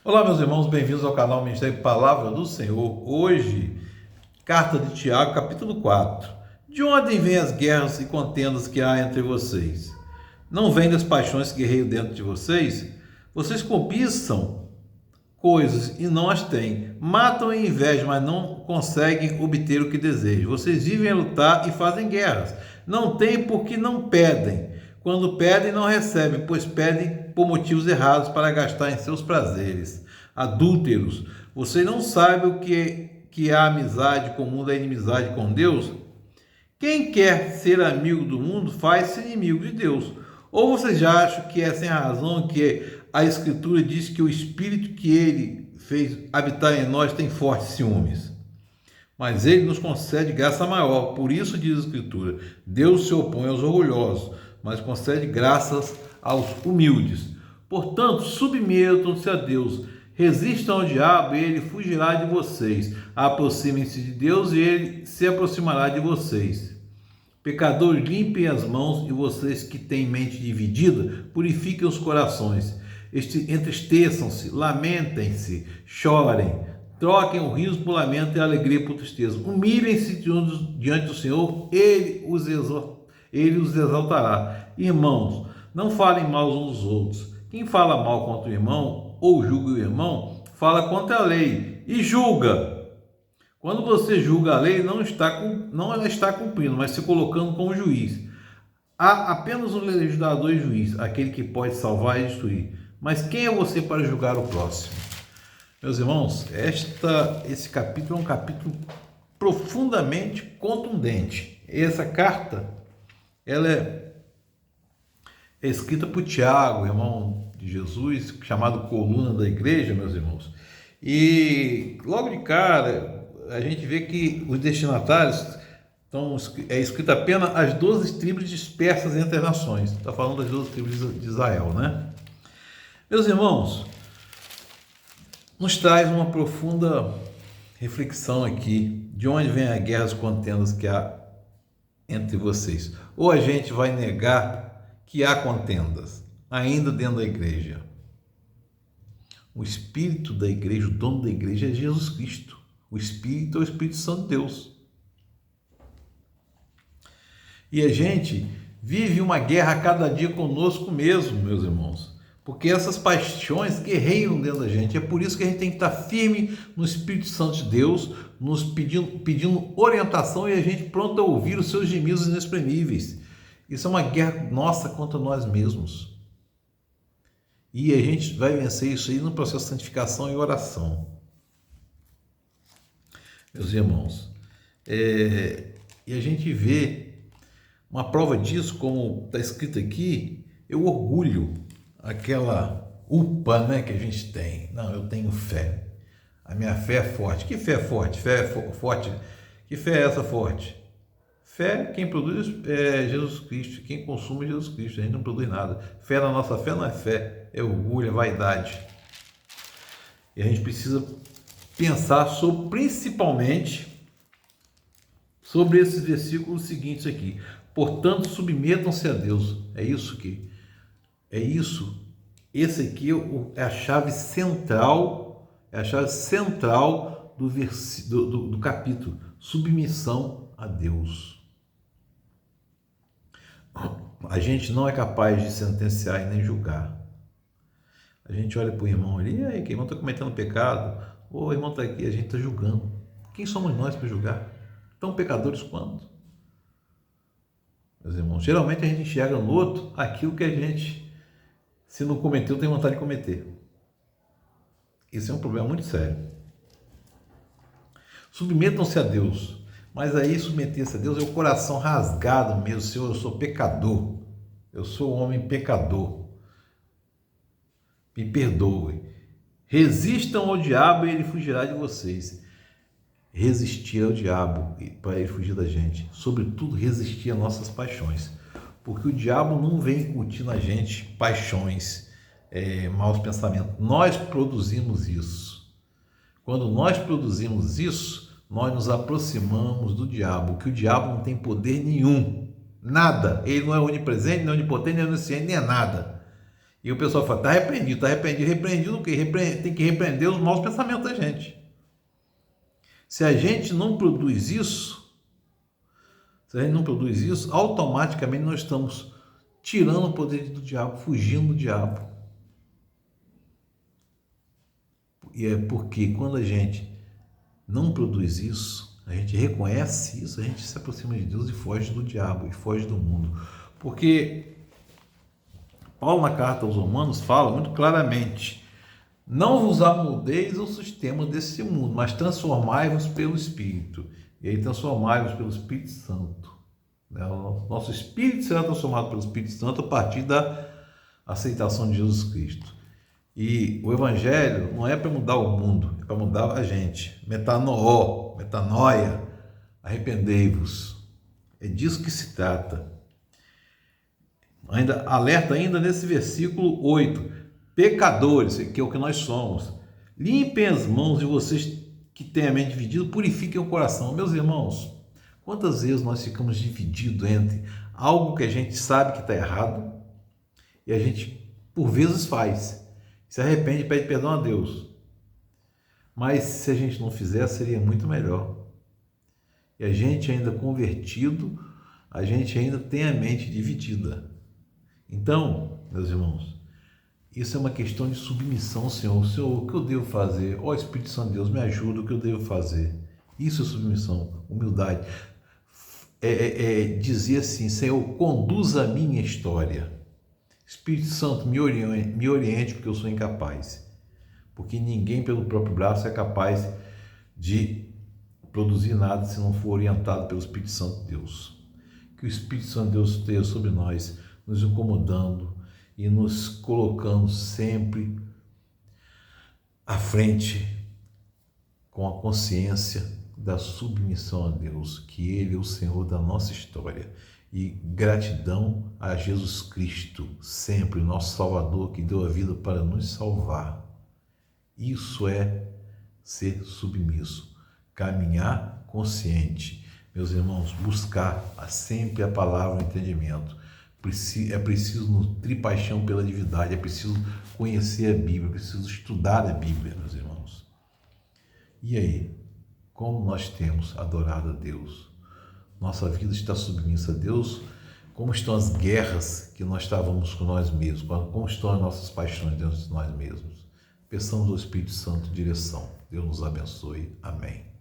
Olá, meus irmãos, bem-vindos ao canal Ministério Palavra do Senhor. Hoje, carta de Tiago, capítulo 4. De onde vêm as guerras e contendas que há entre vocês? Não vêm das paixões que guerreiam dentro de vocês? Vocês cobiçam coisas e não as têm. Matam e invejam, mas não conseguem obter o que desejam. Vocês vivem a lutar e fazem guerras. Não têm porque não pedem. Quando pedem, não recebem, pois pedem por motivos errados para gastar em seus prazeres. Adúlteros, você não sabe o que é a amizade comum da inimizade com Deus? Quem quer ser amigo do mundo faz-se inimigo de Deus. Ou vocês já acham que é sem razão que a Escritura diz que o Espírito que Ele fez habitar em nós tem fortes ciúmes? Mas Ele nos concede graça maior. Por isso diz a Escritura: Deus se opõe aos orgulhosos, mas concede graças aos humildes. Portanto, submetam-se a Deus, resistam ao diabo e ele fugirá de vocês. Aproximem-se de Deus e ele se aproximará de vocês. Pecadores, limpem as mãos, e vocês que têm mente dividida, purifiquem os corações. Entristeçam-se, lamentem-se, chorem, troquem o riso por lamento e a alegria por tristeza. Humilhem-se diante do Senhor, Ele os exaltará. Irmãos, não falem mal uns dos outros. Quem fala mal contra o irmão ou julga o irmão, fala contra a lei e julga. Quando você julga a lei, não ela está cumprindo, mas se colocando como juiz. Há apenas um legislador e juiz, aquele que pode salvar e destruir. Mas quem é você para julgar o próximo? Meus irmãos, esse capítulo é um capítulo profundamente contundente. Essa carta, ela é escrita por Tiago, irmão de Jesus, chamado coluna da igreja, meus irmãos. E logo de cara, a gente vê que os destinatários é escrito apenas as 12 tribos dispersas entre as nações. Está falando das 12 tribos de Israel, né? Meus irmãos, nos traz uma profunda reflexão aqui, de onde vem as guerras e contendas que há entre vocês. Ou a gente vai negar que há contendas, ainda dentro da igreja. O espírito da igreja, o dono da igreja é Jesus Cristo. O Espírito é o Espírito Santo de Deus. E a gente vive uma guerra a cada dia conosco mesmo, meus irmãos. Porque essas paixões guerreiam dentro da gente. É por isso que a gente tem que estar firme no Espírito Santo de Deus, nos pedindo orientação e a gente pronto a ouvir os seus gemidos inexprimíveis. Isso é uma guerra nossa contra nós mesmos. E a gente vai vencer isso aí no processo de santificação e oração. Meus irmãos, e a gente vê uma prova disso, como está escrito aqui, é o orgulho, aquela upa, né, que a gente tem. Não, eu tenho fé, a minha fé é forte. Que fé é forte? Fé é forte? Que fé é essa forte? Fé, quem produz é Jesus Cristo, quem consome é Jesus Cristo, a gente não produz nada. Fé na nossa fé não é fé, é orgulho, é vaidade. E a gente precisa pensar principalmente sobre esses versículos seguintes aqui. Portanto, submetam-se a Deus. Esse aqui é a chave central, do capítulo. Submissão a Deus. A gente não é capaz de sentenciar e nem julgar. A gente olha para o irmão ali, e aí, que o irmão está cometendo pecado. O irmão está aqui, a gente está julgando. Quem somos nós para julgar? Tão pecadores quanto? Meus irmãos, geralmente a gente enxerga no outro aquilo que a gente, se não cometeu, tem vontade de cometer. Esse é um problema muito sério. Submetam-se a Deus. Mas aí submeter-se a Deus é o coração rasgado mesmo. Senhor, eu sou pecador. Eu sou um homem pecador. Me perdoe. Resistam ao diabo e ele fugirá de vocês. Resistir ao diabo para ele fugir da gente. Sobretudo, resistir às nossas paixões. Porque o diabo não vem incutir na gente paixões, maus pensamentos. Nós produzimos isso. Quando nós produzimos isso, nós nos aproximamos do diabo. Que o diabo não tem poder nenhum. Nada. Ele não é onipresente, nem onipotente, nem onisciente, nem é nada. E o pessoal fala, está repreendido, está repreendido. Repreendido o quê? Tem que repreender os maus pensamentos da gente. Se a gente não produz isso, automaticamente nós estamos tirando o poder do diabo, fugindo do diabo. E é porque quando a gente não produz isso, a gente reconhece isso, a gente se aproxima de Deus e foge do diabo, e foge do mundo. Porque Paulo, na carta aos Romanos, fala muito claramente: não vos amoldeis ao sistema desse mundo, mas transformai-vos pelo Espírito. E aí, transformai-vos pelo Espírito Santo. O nosso espírito será transformado pelo Espírito Santo a partir da aceitação de Jesus Cristo. E o Evangelho não é para mudar o mundo, é para mudar a gente. Metanoia, arrependei-vos. É disso que se trata. Alerta ainda nesse versículo 8. Pecadores, que é o que nós somos, limpem as mãos de vocês que têm a mente dividida, purifiquem o coração. Meus irmãos, quantas vezes nós ficamos divididos entre algo que a gente sabe que está errado e a gente, por vezes, faz, se arrepende e pede perdão a Deus. Mas se a gente não fizer, seria muito melhor. E a gente ainda convertido, a gente ainda tem a mente dividida. Então, meus irmãos, isso é uma questão de submissão, Senhor. Senhor, o que eu devo fazer? Ó Espírito Santo de Deus, me ajuda, o que eu devo fazer? Isso é submissão, humildade. Dizer assim, Senhor, conduza a minha história. Espírito Santo, me oriente, porque eu sou incapaz. Porque ninguém pelo próprio braço é capaz de produzir nada se não for orientado pelo Espírito Santo de Deus. Que o Espírito Santo de Deus esteja sobre nós, nos incomodando e nos colocando sempre à frente com a consciência da submissão a Deus, que Ele é o Senhor da nossa história. E gratidão a Jesus Cristo, sempre nosso Salvador, que deu a vida para nos salvar. Isso é ser submisso, caminhar consciente. Meus irmãos, buscar sempre a palavra, o entendimento. É preciso nutrir paixão pela divindade, é preciso conhecer a Bíblia, é preciso estudar a Bíblia, meus irmãos. E aí, como nós temos adorado a Deus? Nossa vida está submissa a Deus? Como estão as guerras que nós estávamos com nós mesmos? Como estão as nossas paixões dentro de nós mesmos? Peçamos ao Espírito Santo direção. Deus nos abençoe. Amém.